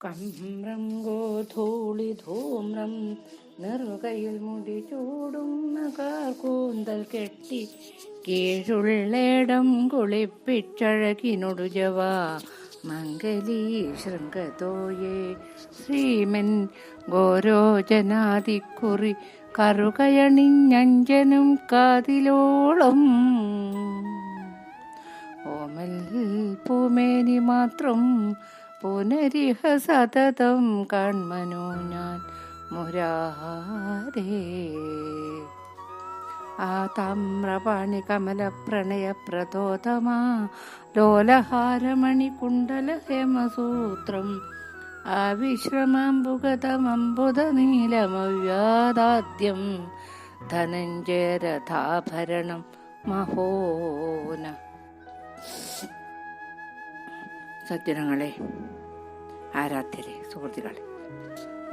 കമ്രം ഗോധൂളി ധൂമ്രം നെറുകയിൽ മുടി ചൂടും നഗാർ കൂന്തൽ കെട്ടി കീഴുള്ളേടം കുളിപ്പിച്ചഴകിനൊടു ജവാ മംഗലീ ശൃംഗതോയേ ശ്രീമൻ ഗോരോജനാദിക്കുറി കറുകയണിഞ്ഞഞ്ജനും കാതിലോളം ഓമൽ പൂമേനി മാത്രം പുനരിഹ സതതം കൺമനു ഞാൻ മുരാരേ. ആ താമ്രപാണി കമല പ്രണയ പ്രതോതമാ ലോലഹാരമണി കുണ്ടല ഹേമസൂത്രം ആ വിശ്രമാംബുഗതമംബുധ നീലമവ്യാദാദ്യം ധനഞ്ജയരഥാഭരണം മഹോന. സജ്ജനങ്ങളെ, ആരാധ്യരെ, സുഹൃത്തുക്കളെ,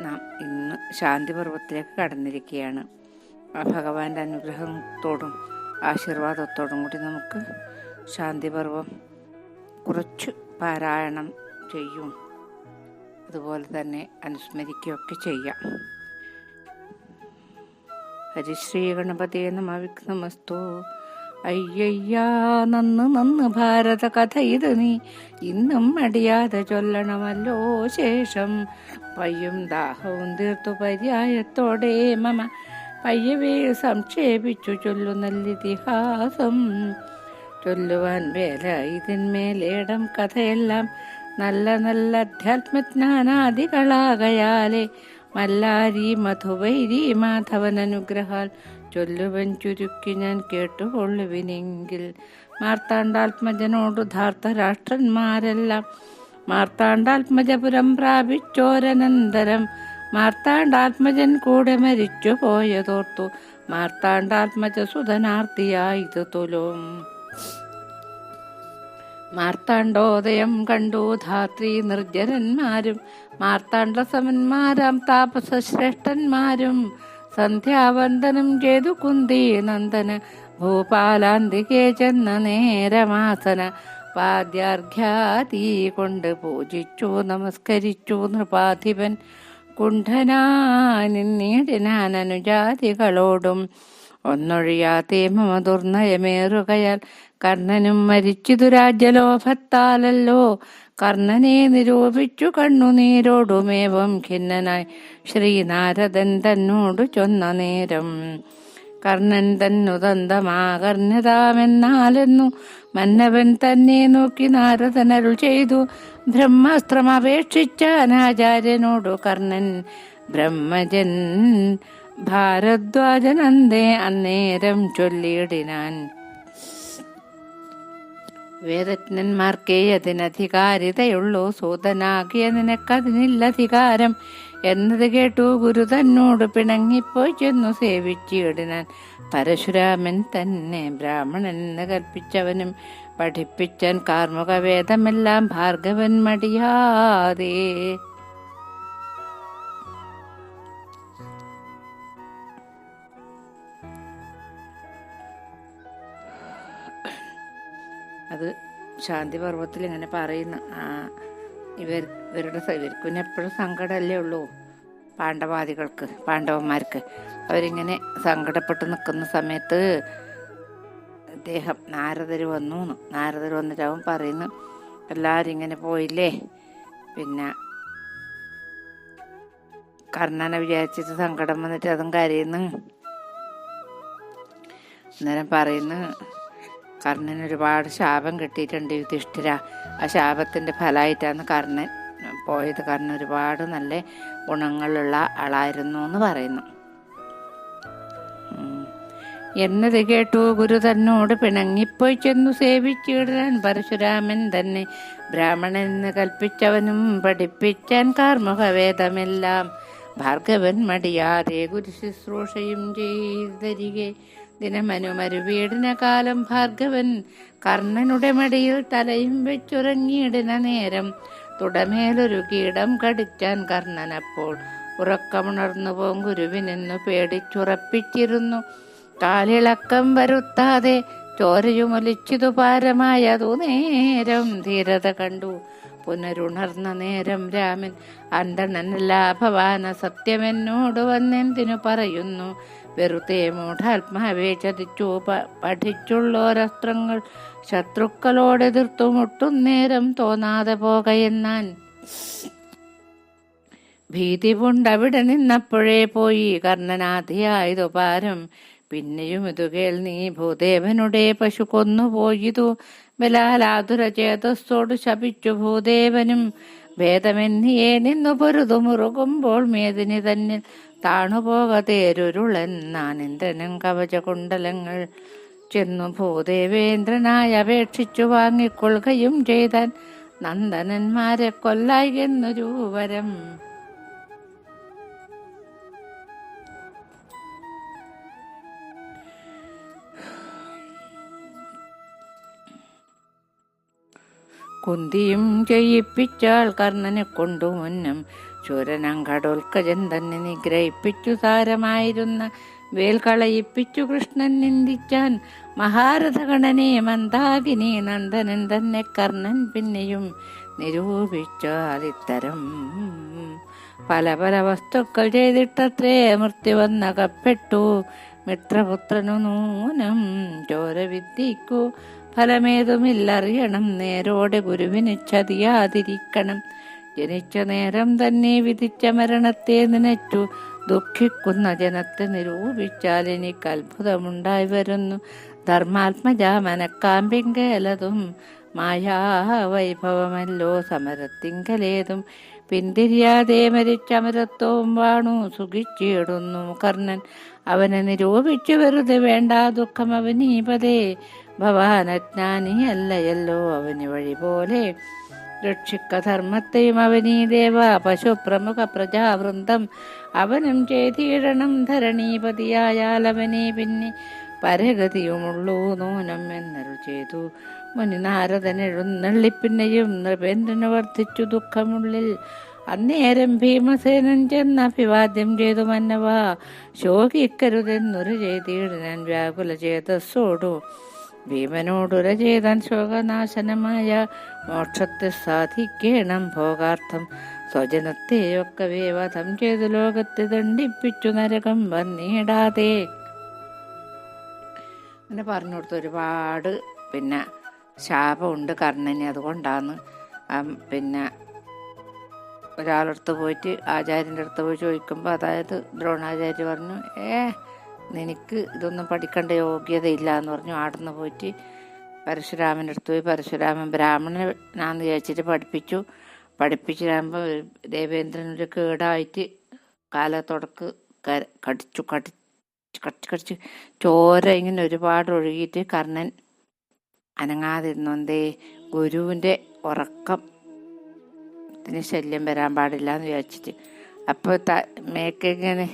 നാം ഇന്ന് ശാന്തിപർവത്തിലേക്ക് കടന്നിരിക്കുകയാണ്. ആ ഭഗവാന്റെ അനുഗ്രഹത്തോടും ആശീർവാദത്തോടും കൂടി നമുക്ക് ശാന്തിപർവം കുറച്ച് പാരായണം ചെയ്യും, അതുപോലെ തന്നെ അനുസ്മരിക്കുകയൊക്കെ ചെയ്യാം. ഹരിശ്രീ ഗണപതിയെ നമഃ. വിഘ്നമസ്തു. അയ്യയ്യാ നന്ന് നന്ന് ഭാരത കഥ ഇത് നീ ഇന്നും അടിയാതെ ചൊല്ലണമല്ലോ ശേഷം. പയ്യും ദാഹവും തീർത്തു പര്യായത്തോടെ മമ പയ്യവേ സംക്ഷേപിച്ചു ചൊല്ലുന്നല്ലിതിഹാസം. ചൊല്ലുവാൻ വേല ഇതിന്മേലേടം കഥയെല്ലാം നല്ല നല്ല അധ്യാത്മജ്ഞാനാദികളാകയാലേ മല്ലാരി മധുവൈരി മാധവൻ അനുഗ്രഹാൽ ചൊല്ലുവൻ ചുരുക്കി ഞാൻ കേട്ടുകൊള്ളുവിനെങ്കിൽ. മാർത്താണ്ഡാത്മജനോടു ധാർത്തരാഷ്ട്രന്മാരെല്ലാം മാർത്താണ്ഡാത്മജപുരം പ്രാപിച്ചോരനന്തരം മാർത്താണ്ഡാത്മജൻ കൂടെ മരിച്ചു പോയതോർത്തു മാർത്താണ്ഡാത്മജ സുധനാർത്തിയായത് തുലോം. മാർത്താണ്ഡോദയം കണ്ടു ധാത്രി നിർജ്ജരന്മാരും മാർത്താണ്ഡസമന്മാരാം താപസശ്രേഷ്ഠന്മാരും സന്ധ്യാവന്ദനം ചെയ്തു കുന്തി നന്ദന ഭൂപാലാന്തികെ ചെന്ന നേരമാസന പാദ്യാർഘ്യാദി കൊണ്ട് പൂജിച്ചു നമസ്കരിച്ചു നൃപാധിപൻ കുണ്ഠനാനിന്നീടിനാൻ അനുജാതികളോടും. ഒന്നൊഴിയാതെ മമ ദുർനയമേറുകയാൽ കർണനും മരിച്ചിതു രാജ്യലോഭത്താലല്ലോ. കർണനെ നിരൂപിച്ചു കണ്ണുനീരോടുമേവം ഖിന്നനായി ശ്രീനാരദൻ തന്നോടു ചൊന്ന നേരം. കർണൻ തന്നു തന്തമാകർണ്യതാമെന്നാലെന്നു മന്നവൻ തന്നെ നോക്കി നാരദനരുൾ ചെയ്തു. ബ്രഹ്മാസ്ത്രം അപേക്ഷിച്ച അനാചാര്യനോടു കർണൻ ബ്രഹ്മജൻ ഭാരദ്വാജനന്ദേ അന്നേരം ചൊല്ലിയിടിനാൻ. വേദജ്ഞന്മാർക്കേ അതിനധികാരിതയുള്ളൂ, സൂതനാകിയ നിനക്കതിനില്ലധികാരം എന്നത് കേട്ടു ഗുരു തന്നോട് പിണങ്ങിപ്പോയി ചെന്നു സേവിച്ചിടിനാൻ. പരശുരാമൻ തന്നെ ബ്രാഹ്മണൻ എന്ന് കൽപ്പിച്ചവനും പഠിപ്പിച്ചാൻ കാർമുക വേദമെല്ലാം ഭാർഗവൻ മടിയാതെ. അത് ശാന്തിപർവത്തിൽ ഇങ്ങനെ പറയുന്നു. ഇവർക്കും എപ്പോഴും സങ്കടമല്ലേ ഉള്ളൂ. പാണ്ഡവന്മാർക്ക് അവരിങ്ങനെ സങ്കടപ്പെട്ട് നിൽക്കുന്ന സമയത്ത് അദ്ദേഹം നാരദർ വന്നിട്ട് അവൻ പറയുന്നു, എല്ലാവരും ഇങ്ങനെ പോയില്ലേ, പിന്നെ കർണനെ വിചാരിച്ചിട്ട് സങ്കടം വന്നിട്ട് അതും കരയുന്നു. അന്നേരം പറയുന്നു, കർണന് ഒരുപാട് ശാപം കിട്ടിയിട്ടുണ്ട് യുധിഷ്ഠിര. ആ ശാപത്തിൻ്റെ ഫലമായിട്ടാണ് കർണൻ പോയത്. കർണൻ ഒരുപാട് നല്ല ഗുണങ്ങളുള്ള ആളായിരുന്നു എന്ന് പറയുന്നു. എന്നത് കേട്ടു ഗുരു തന്നോട് പിണങ്ങിപ്പോയി ചെന്നു സേവിച്ചിടാൻ. പരശുരാമൻ തന്നെ ബ്രാഹ്മണൻ എന്ന് കൽപ്പിച്ചവനും പഠിപ്പിച്ചാൻ കാർമുകവേദമെല്ലാം ഭാർഗവൻ മടിയാതെ ഗുരു ശുശ്രൂഷയും ചെയ്തരികെ. ദിനമനുമരുവീടിന കാലം ഭാർഗവൻ കർണനുടെ മടിയിൽ തലയും വെച്ചുറങ്ങിയിടുന്ന നേരം തുടമേലൊരു കീടം കടിച്ചാൻ കർണനപ്പോൾ. ഉറക്കമുണർന്നു പോം ഗുരുവിനെന്നു പേടിച്ചുറപ്പിച്ചിരുന്നു. കാലിളക്കം വരുത്താതെ ചോരയുമൊലിച്ചിതു പാരമായതു നേരം ധീരത കണ്ടു പുനരുണർന്ന നേരം രാമൻ അന്തണനല്ല ഭവാന സത്യമെന്നോട് വന്നെന്തിനു പറയുന്നു, വെറുതെ മൂഢാത്മാവേ ചതിച്ചു പഠിച്ചുള്ളോരസ്ത്രങ്ങൾ ശത്രുക്കളോടെതിർത്തു മുട്ടും നേരം തോന്നാതെ പോകയെന്നാൻ. ഭീതി പൂണ്ടവിടെ നിന്നപ്പോഴേ പോയി കർണനാധിയായതു പാരം. പിന്നെയും ഇതു കേൾ നീ, ഭൂദേവനുടെ പശു കൊന്നുപോയിതു ബലാലാതുര ചേതസ്സോട് ശപിച്ചു ഭൂദേവനും. ഭേദമെന്നിയെ നിന്നു പൊരുതു മുറുകുമ്പോൾ മേദിനി തന്നിൽ താണുപോക തേരുരുളെന്നാൻ. ഇന്ദ്രനും കവചകുണ്ടലങ്ങൾ ചെന്നു ഭൂദേവേന്ദ്രനായി അപേക്ഷിച്ചു വാങ്ങിക്കൊള്ളുകയും ചെയ്താൻ. നന്ദനന്മാരെ കൊല്ലായെന്നൊരു വരം. കുന്തിയും ചെയ്യിപ്പിച്ചാൾ കർണനെ കൊണ്ടു മുന്നം. ശൂരനാം ഘടോൽക്കജൻ തന്നെ നിഗ്രഹിപ്പിച്ചു സാരമായിരുന്ന വേൽ കളയിപ്പിച്ചു കൃഷ്ണൻ നിന്ദിച്ചാൻ. മഹാരഥഗണനെ മന്ദാകിനി നന്ദനൻ തന്നെ കർണൻ പിന്നെയും നിരൂപിച്ചാൽ ഇത്തരം. പല പല വസ്തുക്കൾ ചെയ്തിട്ടത്രേ മൃത്യു വന്നകപ്പെട്ടു. മിത്രപുത്രനു നൂനം ചോരവിദ്യക്കു ഫലമേതുമില്ലറിയണം. നേരോടെ ഗുരുവിന് ചതിയാതിരിക്കണം. ജനിച്ച നേരം തന്നെ വിധിച്ച മരണത്തെ നനച്ചു ദുഃഖിക്കുന്ന ജനത്തെ നിരൂപിച്ചാൽ എനിക്ക് അത്ഭുതമുണ്ടായി വരുന്നു. ധർമാത്മജ മനക്കാമ്പിങ്കലതും മായാവൈഭവമല്ലോ സമരത്തിങ്കലേതും. പിന്തിരിയാതെ മരിച്ചമരത്വവും വാണു സുഖിച്ചിടുന്നു കർണൻ. അവനെ നിരൂപിച്ചു വെറുതെ വേണ്ട ദുഃഖം അവനീപതേ. ഭവാനജ്ഞാനി അല്ലയല്ലോ അവന് വഴി പോലെ. രക്ഷിക്ക ധർമ്മത്തെയും അവനീ ദേവ പശു പ്രമുഖ പ്രജാവൃന്ദം. അവനും ചെയ്തിടണം ധരണീപതിയായാൽ അവനെ പിന്നെ പരഗതിയുമുള്ളൂ നൂനം എന്നരു ചെയ്തു. മുനി നാരദൻ എഴുന്നള്ളിപ്പിന്നെയും നൃപേന്ദ്രന് വർദ്ധിച്ചു ദുഃഖമുള്ളിൽ. അന്നേരം ഭീമസേനൻ ചെന്ന് അഭിവാദ്യം ചെയ്തു മന്നവ. ശോകിക്കരുതെന്നൊരു ചെയ്തിടാൻ വ്യാകുല ചേതസ്സോടു. ഭീമനോടുര ചെയ്താൻ ശോകനാശനമായ മോക്ഷത്തെ സാധിക്കണം ഭോഗാർത്ഥം. സ്വജനത്തെയൊക്കെ വധം ചെയ്തു ലോകത്തെ ദണ്ഡിപ്പിച്ചു നരകം വന്നിടാതെ. അങ്ങനെ പറഞ്ഞു കൊടുത്തു. ഒരുപാട് പിന്നെ ശാപമുണ്ട് കർണന്. അതുകൊണ്ടാണ് പിന്നെ ഒരാളടുത്ത് പോയിട്ട് ആചാര്യൻ്റെ അടുത്ത് പോയി ചോദിക്കുമ്പോൾ, അതായത് ദ്രോണാചാര്യ പറഞ്ഞു, നിനക്ക് ഇതൊന്നും പഠിക്കേണ്ട യോഗ്യതയില്ല എന്ന് പറഞ്ഞു. ആടുന്ന് പോയിട്ട് പരശുരാമൻ്റെ അടുത്ത് പോയി. പരശുരാമൻ ബ്രാഹ്മണനാന്ന് വിചാരിച്ചിട്ട് പഠിപ്പിച്ചിട്ടാകുമ്പോൾ ദേവേന്ദ്രനൊരു കേടായിട്ട് കാലത്തൊടക്ക് കടിച്ച് ചോര ഇങ്ങനെ ഒരുപാട് ഒഴുകിയിട്ട് കർണൻ അനങ്ങാതിരുന്നു. എന്തേ, ഗുരുവിൻ്റെ ഉറക്കത്തിന് ശല്യം വരാൻ പാടില്ല എന്ന് വിചാരിച്ചിട്ട്. അപ്പോൾ മേക്കിങ്ങനെ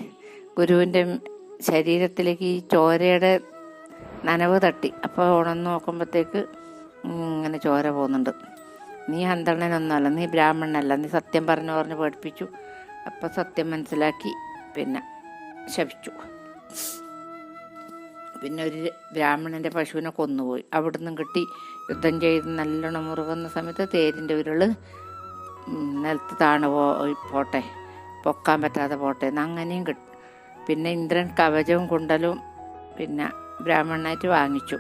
ഗുരുവിൻ്റെ ശരീരത്തിലേക്ക് ഈ ചോരയുടെ നനവ് തട്ടി. അപ്പോൾ ഉണർന്ന് നോക്കുമ്പോഴത്തേക്ക് ഇങ്ങനെ ചോര പോകുന്നുണ്ട്. നീ അന്തണനൊന്നുമല്ല, നീ ബ്രാഹ്മണനല്ല, നീ സത്യം പറഞ്ഞു പഠിപ്പിച്ചു. അപ്പം സത്യം മനസ്സിലാക്കി പിന്നെ ശപിച്ചു. പിന്നെ ഒരു ബ്രാഹ്മണൻ്റെ പശുവിനെ കൊന്നുപോയി. അവിടുന്ന് കിട്ടി യുദ്ധം ചെയ്ത് നല്ലോണം മുറുകുന്ന സമയത്ത് തേരിൻ്റെ ഉരുള് നിലത്ത് പോട്ടെ, പൊക്കാൻ പറ്റാതെ പോട്ടെ എന്ന് അങ്ങനെയും കിട്ടും. പിന്നെ ഇന്ദ്രൻ കവചവും കുണ്ടലും പിന്നെ ബ്രാഹ്മണനായിട്ട് വാങ്ങിച്ചു.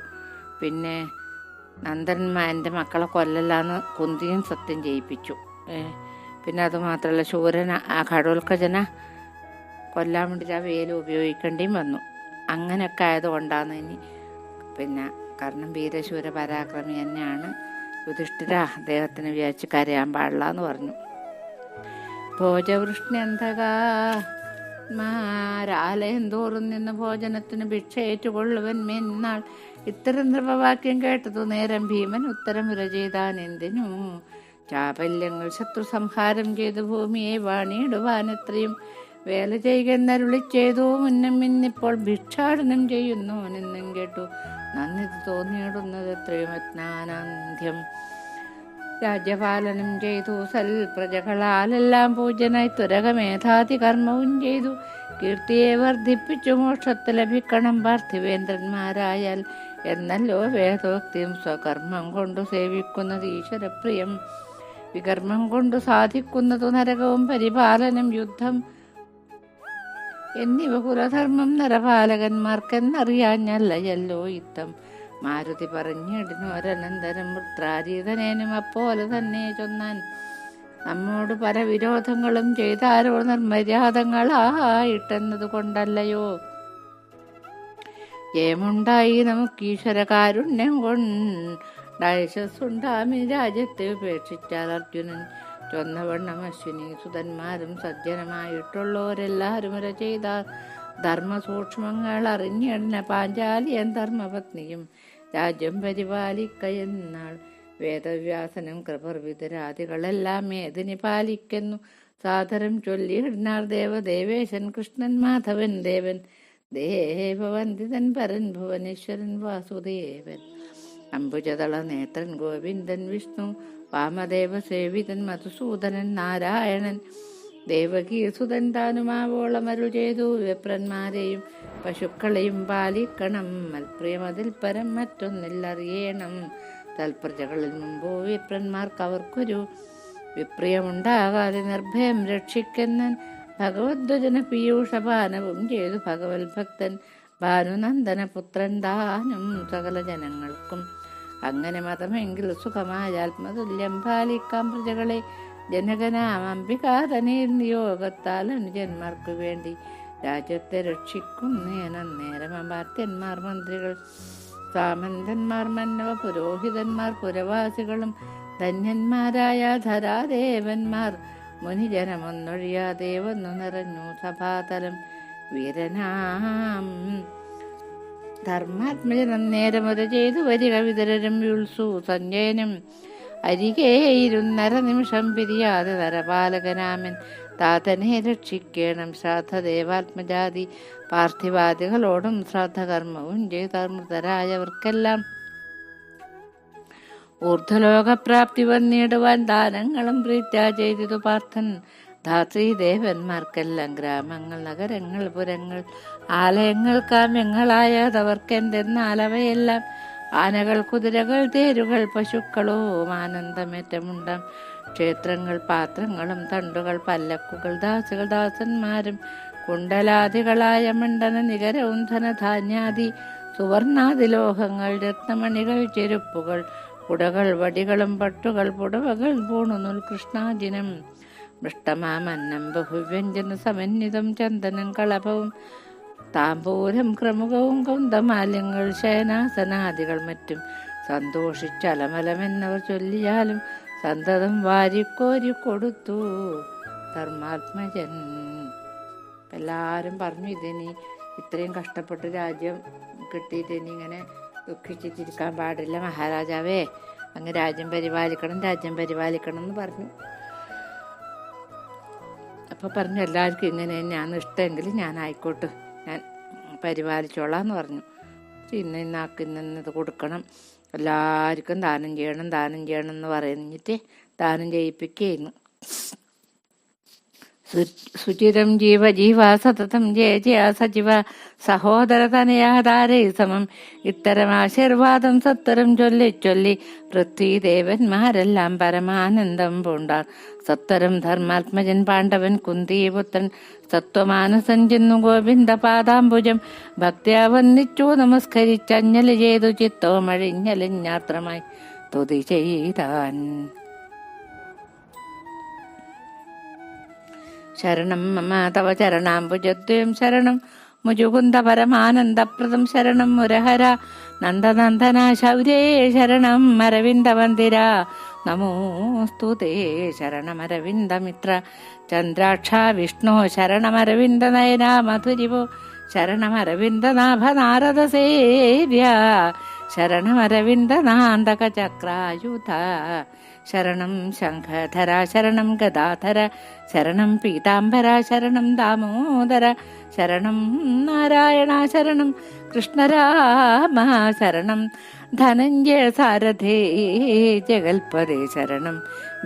പിന്നെ നന്ദന്മാരുടെ മക്കളെ കൊല്ലല്ലാന്ന് കുന്തിയും സത്യം ചെയ്യിപ്പിച്ചു. പിന്നെ അതുമാത്രമല്ല, ശൂരൻ ആ ഘടോൽക്കജന കൊല്ലാൻ വേണ്ടിയിട്ട് ആ വേല ഉപയോഗിക്കേണ്ടിയും വന്നു. അങ്ങനെയൊക്കെ ആയതുകൊണ്ടാണ് ഇനി പിന്നെ കർണൻ വീരശൂര പരാക്രമി തന്നെയാണ്. യുധിഷ്ഠിര അദ്ദേഹത്തിന് വിചാരിച്ച് കരയാൻ പാടില്ല എന്ന് പറഞ്ഞു. ഭോജവൃഷ്ണ്യന്തകാ മാരാലയം തോറും നിന്ന് ഭോജനത്തിന് ഭിക്ഷ ഏറ്റുകൊള്ളുവൻ മെന്നാൾ. ഇത്തരം നൃപവാക്യം കേട്ടതു നേരം ഭീമൻ ഉത്തരമുര ചെയ്താൻ എന്തിനു. ചാപല്യങ്ങൾ ശത്രു സംഹാരം ചെയ്തു ഭൂമിയെ വാണിയിടുവാൻ എത്രയും വേല ചെയ്യുന്നരുളി ചെയ്തു. മുന്നം ഇന്നിപ്പോൾ ഭിക്ഷാടനം ചെയ്യുന്നു എന്നും കേട്ടു. നന്ദിത് തോന്നിയിടുന്നത് എത്രയും യജ്ഞാനാന്ത്യം. രാജ്യപാലനം ചെയ്തു സൽപ്രജകളാലെല്ലാം പൂജനായി തുരകമേധാതി കർമ്മവും ചെയ്തു. കീർത്തിയെ വർദ്ധിപ്പിച്ചു മോക്ഷത്തെ ലഭിക്കണം പാർത്ഥിവേന്ദ്രന്മാരായാൽ എന്നല്ലോ വേദോക്തിയും സ്വകർമ്മം കൊണ്ടു സേവിക്കുന്നത് ഈശ്വരപ്രിയം. വികർമ്മം കൊണ്ട് സാധിക്കുന്നതു നരകവും പരിപാലനം യുദ്ധം എന്നിവ കുലധർമ്മം നരപാലകന്മാർക്കെന്നറിയാഞ്ഞല്ലയല്ലോ യുദ്ധം. മാരുതി പറഞ്ഞിടുന്നു ഒരനന്തരം വൃത്രാരീതനേനും അപ്പോലെ തന്നെ ചൊന്നാൻ. നമ്മോട് പല വിരോധങ്ങളും ചെയ്താരോ നിർമര്യാദങ്ങളായിട്ടെന്നത് കൊണ്ടല്ലയോ ജയമുണ്ടായി നമുക്കീശ്വര കാരുണ്യം കൊണ്ടയശസ്സുണ്ടാമി രാജ്യത്തെ ഉപേക്ഷിച്ചാൽ അർജുനൻ ചൊന്നവണ്ണം അശ്വിനി സുതന്മാരും സജ്ജനമായിട്ടുള്ളവരെല്ലാവരും വരെ ചെയ്ത ധർമ്മസൂക്ഷ്മങ്ങൾ അറിഞ്ഞിടന പാഞ്ചാലിയൻ ധർമ്മപത്നിയും രാജ്യം പരിപാലിക്കയെന്നാൾ. വേദവ്യാസനും കൃപർവിതരാദികളെല്ലാം ഏതിനി പാലിക്കുന്നു സാദരം ചൊല്ലിയിടുന്നാർ ദേവദേവേശൻ കൃഷ്ണൻ മാധവൻ ദേവൻ ദേവവന്ദിതൻ പരൻ ഭുവനേശ്വരൻ വാസുദേവൻ അംബുജതള നേത്രൻ ഗോവിന്ദൻ വിഷ്ണു വാമദേവ സേവിതൻ മധുസൂദനൻ നാരായണൻ ദേവകീസുതൻ താനുമാവോളമരുൾ ചെയ്തു വിപ്രന്മാരെയും പശുക്കളെയും പാലിക്കണം മൽപ്രിയമതിൽ പരം മറ്റൊന്നില്ലറിയണം. തൽപ്രജകളിൽ മുമ്പോ വിപ്രന്മാർക്ക് അവർക്കൊരു വിപ്രിയമുണ്ടാകാതെ നിർഭയം രക്ഷിക്കുന്നൻ ഭഗവദ്വചന പീയൂഷപാനവും ചെയ്തു ഭഗവത് ഭക്തൻ ഭാനുനന്ദന പുത്രൻ താനും സകല ജനങ്ങൾക്കും. അങ്ങനെ മതമെങ്കിൽ സുഖമായ ആത്മതുല്യം പാലിക്കാം പ്രജകളെ ജനകനാം അംബികാതനേ നിയോഗത്താൽ അനുജന്മാർക്കു വേണ്ടി രാജ്യത്തെ രക്ഷിക്കുന്നേനന്നേരം അമാത്യന്മാർ മന്ത്രികൾ സാമന്തന്മാർ മന്നവ പുരോഹിതന്മാർ പുരവാസികളും ധന്യന്മാരായ ധരാദേവന്മാർ മുനിജനമൊന്നൊഴിയാതെ വന്നു നിറഞ്ഞു സഭാതലം. വീരനാം ധർമാത്മജനം നേരമുര ചെയ്തു വരിക വിതരരും യുത്സു സഞ്ജയനും അരികെ ഇരുന്നര നിമിഷം പിരിയാതെ നരപാലകനാമൻ താതനെ രക്ഷിക്കണം. ശ്രാദ്ധ ദേവാത്മജാതി പാർത്ഥിവാദികളോടും ശ്രാദ്ധകർമ്മവും ചെയ്തമൃതരായവർക്കെല്ലാം ഊർധ്വലോകപ്രാപ്തി വന്നിടുവാൻ ദാനങ്ങളും പ്രീത്യ ചെയ്തിതു പാർത്ഥൻ. ധാത്രീദേവന്മാർക്കെല്ലാം ഗ്രാമങ്ങൾ നഗരങ്ങൾ പുരങ്ങൾ ആലയങ്ങൾ കാമ്യങ്ങളായതവർക്കെന്തെന്നാലവയെല്ലാം ആനകൾ കുതിരകൾ തേരുകൾ പശുക്കളോ ആനന്ദമേറ്റമുണ്ടാം. ക്ഷേത്രങ്ങൾ പാത്രങ്ങളും തണ്ടുകൾ പല്ലക്കുകൾ ദാസുകൾ ദാസന്മാരും കുണ്ടലാദികളായ മണ്ഡന നികരവും ധനധാന്യാദി സുവർണാദി ലോഹങ്ങൾ രത്നമണികൾ ചെരുപ്പുകൾ കുടകൾ വടികളും പട്ടുകൾ പുടവകൾ പൂണുനുൽ കൃഷ്ണാജിനം മൃഷ്ടമാമന്നം ബഹുവ്യഞ്ജന സമന്വിതം ചന്ദനം കളഭവും താമ്പൂരം ക്രമുകവും കൗന്തമാല്യങ്ങൾ ശയനാസനാദികൾ മറ്റും സന്തോഷിച്ചലമലമെന്നവർ ചൊല്ലിയാലും സന്തതം വാരിക്കോരി കൊടുത്തു ധർമാത്മജൻ. എല്ലാവരും പറഞ്ഞു ഇതിനി ഇത്രയും കഷ്ടപ്പെട്ട് രാജ്യം കിട്ടിയിട്ട് ഇനി ഇങ്ങനെ ദുഃഖിച്ചിരിക്കാൻ പാടില്ല മഹാരാജാവേ, അങ്ങ് രാജ്യം പരിപാലിക്കണം എന്ന് പറഞ്ഞു. അപ്പോൾ പറഞ്ഞു എല്ലാവർക്കും ഇങ്ങനെ തന്നെയാണ് ഇഷ്ടമെങ്കിൽ ഞാൻ ആയിക്കോട്ടെ, ഞാൻ പരിപാലിച്ചോളാം എന്ന് പറഞ്ഞു. ഇന്നത് കൊടുക്കണം, എല്ലാവർക്കും ദാനം ചെയ്യണം എന്ന് പറഞ്ഞിട്ട് ദാനം ചെയ്യിപ്പിക്കുകയായിരുന്നു. സുചിരം ജീവ സതതം ജയ സജീവ സഹോദര തനയാധാരേ സമം ഇത്തരം ആശീർവാദം സത്വരം ചൊല്ലി പൃഥ്വിദേവന്മാരെല്ലാം പരമാനന്ദം പൂണ്ടാർ. സത്വരം ധർമാത്മജൻ പാണ്ഡവൻ കുന്തിപുത്രൻ സത്വമാനസൻ ചെന്നു ഗോവിന്ദ പാദാംബുജം ഭക്ത്യാ വന്നിച്ചു നമസ്കരിച്ചഞ്ഞലി ചെയ്തു ചിത്തോമഴിഞ്ഞലിഞ്ഞാത്രമായി തുതി ചെയ്താൻ. ശരണം മമ തവ ചരണാംബുജദ്വയം ശരണം മുജുകുന്ദ പരമാനന്ദപ്രദം ശരണം മുരഹര നന്ദനന്ദന ശൗരേ ശരണം അരവിന്ദമന്ദിര നമോസ്തുതേ ശരണമരവിന്ദമിത്ര ചന്ദ്രാക്ഷ വിഷ്ണു ശരണമരവിന്ദ നയന മധുരിവോ ശരണമരവിന്ദനാഭ നാരദ സേവ്യ ശരണമരവിന്ദനാന്തക ചക്രായുധ ശരണം ശംഖധര ശരണം ഗദാധര ശരണം പീതാംബര ശരണം ദാമോദര ശരണം നാരായണ ശരണം കൃഷ്ണരാമ ശരണം ധനഞ്ജയ സാരഥേ ജഗൽപദേ ശരണം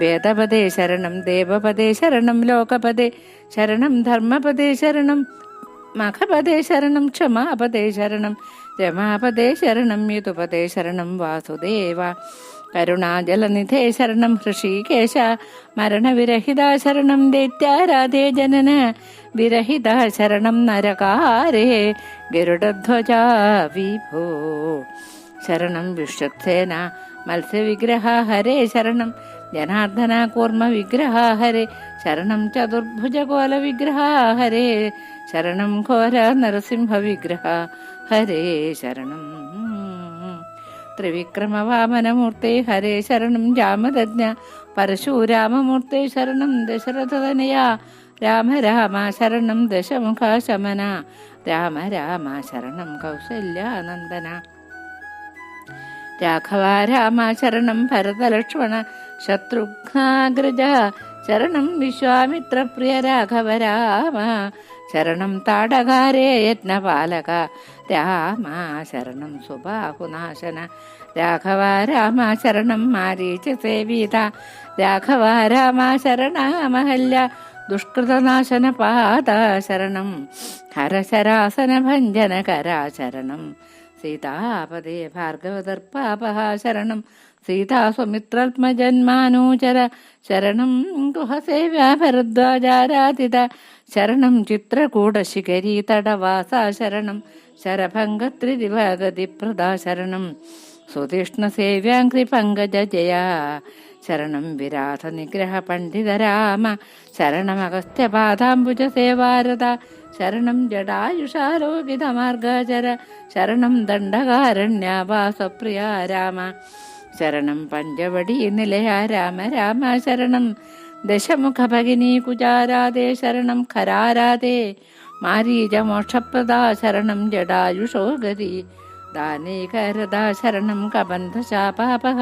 വേദപദേ ശരണം ദേവപദേ ശരണം ലോകപദേ ശരണം ധർമ്മപദേ ശരണം മഖപദേ ശരണം ക്ഷമാപദേ ശരണം രമാപദേ ശരണം യതുപദേ ശരണം വാസുദേവ കരുണാജലനിധേ ശരണം ഹൃഷീകേശ മരണവിരഹിത ശരണം ദൈത്യാരാധേ ജനന വിരഹിത ശരണം നരകാരേ ഗരുഡധ്വജ വിഭോ ശരണം വിശ്വക്സേന മത്സ്യവിഗ്രഹ ഹരേ ശരണം ജനാർദ്ദന കൂർമ്മ വിഗ്രഹ ഹരേ ശരണം ചതുർഭുജകോല വിഗ്രഹ ഹരേ ശരണം ഘോര നരസിംഹ വിഗ്രഹ ഹരേ ശരണം ത്രിവിക്രമവാമനമൂർത്തേ ഹരേ ശരണം രാമദജ്ഞ പരശുരാമമൂർത്തേ ശരണം ദശരഥതനയ രാമ രാമ ശരണം ദശമുഖ ശമന രാമ രാമ ശരണം കൗസല്യാനന്ദന രാഘവ രാമ ശരണം ഭരതലക്ഷ്മണ ശത്രുഘ്നാഗ്രജ ശരണം വിശ്വാമിത്രപ്രിയ രാഘവ രാമ ശരണം താടകാരേ യജ്ഞപാലക രാമ ശരണം സുബാഹുനാശന രാഘവ രാമ ശരണം മാരീച സേവിത രാഘവ രാമ ശരണമഹല്യ ദുഷ്കൃതനാശന പാദ ശരണം ഹരശരാസന ഭഞ്ജനകരാ ശരണം സീതാപദേ ഭാർഗവദർപ്പാപഹ ശരണം സീതാസുമിത്രാത്മജന്മാനൂചര ശരണം ഗുഹസേവ്യ ഭരദ്വാജാരാധിത ശരണം ചിത്രകൂടശിഖരീ തടവാസ ശരണം ശരഭംഗത്രിദിവഗതിപ്രദാ ശരണം സുതീഷ്ണസേവ്യാംഘ്രി പങ്കജ ജയ ശരണം വിരാധ നിഗ്രഹ പണ്ഡിത രാമ ശരണമഗസ്ത്യപാദാംബുജ സേവാരത ശരണം ജടായുഷാലോകിത മാർഗചര ശരണം ദണ്ഡകാരണ്യവാസപ്രിയ രാമ ശരണം പഞ്ചവടി നിലയ രാമ രാമ ശരണം ദശമുഖ ഭഗിനി കുജാരാധേ ശരണം ഖരാരാധേ മാരീച മോക്ഷപ്രദാ ശരണം ജടായുഷോ ഗതി ദാനേകരദാ ശരണം കബന്ധശാപാപഹ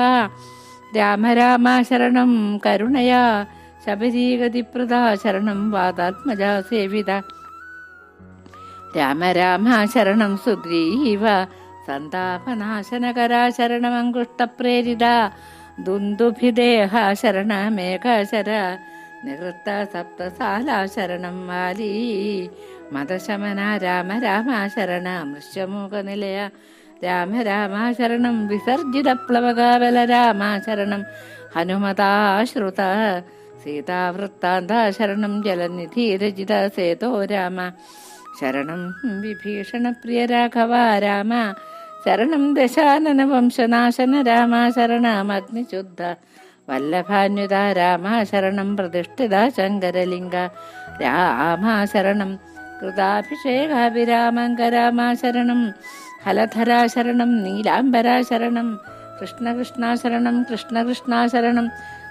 രാമ രാമ ശരണം കരുണയാ ശബരീഗതിപ്രദാ ശരണം വാതാത്മജ സേവിത രാമ രാമ ശരണം സുഗ്രീവ സന്താപനാശനകരാ ശരണമങ്കുഷ്ടപ്രേരിത ദുന്ദുഭിദേഹ ശരണമേഘശര നിവൃത്ത സപ്തസാല ശരണം വാലി മതശമന രാമ രാമ ശരണ മൃശ്യമൂകനിലയ രാമ രാമ ശരണം വിസർജിത പ്ലവകാബല രാമ ശരണം ഹനുമതാശ്രുത സീതാവൃത്താന്ത ശരണം ജലനിധിരജിത സേതോ രാമ ശരണം വിഭീഷണപ്രിയ രാഘവ രാമ ശരണം ദശാനന വംശനാശന രാമ ശരണമഗ്നിശുദ്ധ വല്ലഭാന്യുത രാമ ശരണം പ്രതിഷ്ഠിത ശങ്കരലിംഗ രാമ ശരണം കൃതാഭിഷേകാഭിരാമങ്ക രാമ ശരണം ഹലധരാ ശരണം നീലാംബരാ ശരണം കൃഷ്ണ കൃഷ്ണ ശരണം കൃഷ്ണ കൃഷ്ണ ശരണം